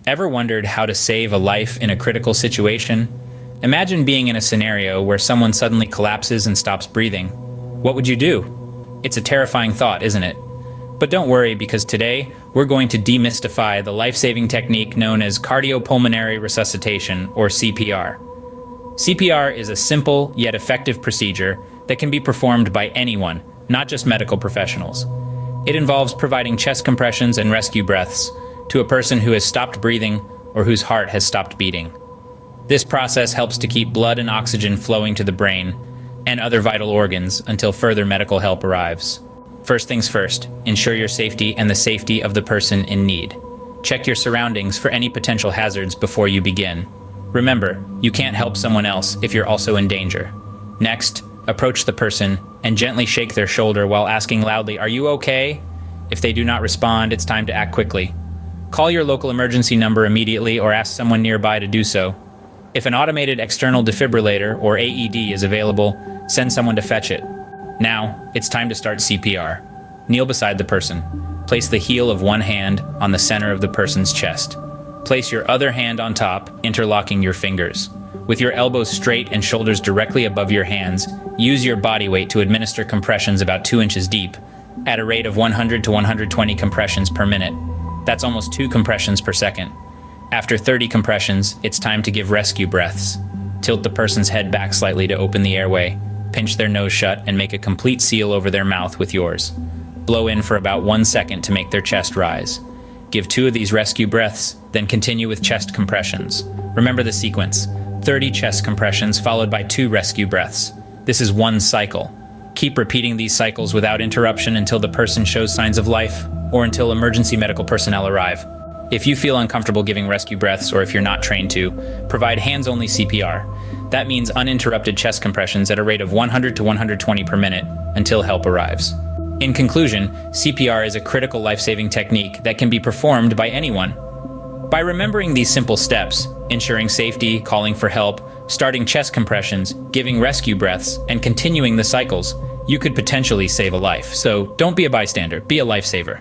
Ever wondered how to save a life in a critical situation? Imagine being in a scenario where someone suddenly collapses and stops breathing. What would you do? It's a terrifying thought, isn't it? But don't worry, because today we're going to demystify the life-saving technique known as cardiopulmonary resuscitation, or CPR. CPR is a simple yet effective procedure that can be performed by anyone, not just medical professionals. It involves providing chest compressions and rescue breaths to a person who has stopped breathing or whose heart has stopped beating. This process helps to keep blood and oxygen flowing to the brain and other vital organs until further medical help arrives. First things first, ensure your safety and the safety of the person in need. Check your surroundings for any potential hazards before you begin. Remember, you can't help someone else if you're also in danger. Next, approach the person and gently shake their shoulder while asking loudly, "Are you okay?" If they do not respond, it's time to act quickly. Call your local emergency number immediately or ask someone nearby to do so. If an automated external defibrillator or AED is available, send someone to fetch it. Now, it's time to start CPR. Kneel beside the person. Place the heel of one hand on the center of the person's chest. Place your other hand on top, interlocking your fingers. With your elbows straight and shoulders directly above your hands, use your body weight to administer compressions about 2 inches deep, at a rate of 100 to 120 compressions per minute. That's almost 2 compressions per second. After 30 compressions, it's time to give rescue breaths. Tilt the person's head back slightly to open the airway, pinch their nose shut, and make a complete seal over their mouth with yours. Blow in for about 1 second to make their chest rise. Give 2 of these rescue breaths, then continue with chest compressions. Remember the sequence: 30 chest compressions followed by 2 rescue breaths. This is 1 cycle. Keep repeating these cycles without interruption until the person shows signs of life or until emergency medical personnel arrive. If you feel uncomfortable giving rescue breaths, or if you're not trained to, provide hands-only CPR. That means uninterrupted chest compressions at a rate of 100 to 120 per minute until help arrives. In conclusion, CPR is a critical life-saving technique that can be performed by anyone. By remembering these simple steps, ensuring safety, calling for help, starting chest compressions, giving rescue breaths, and continuing the cycles, you could potentially save a life. So don't be a bystander, be a lifesaver.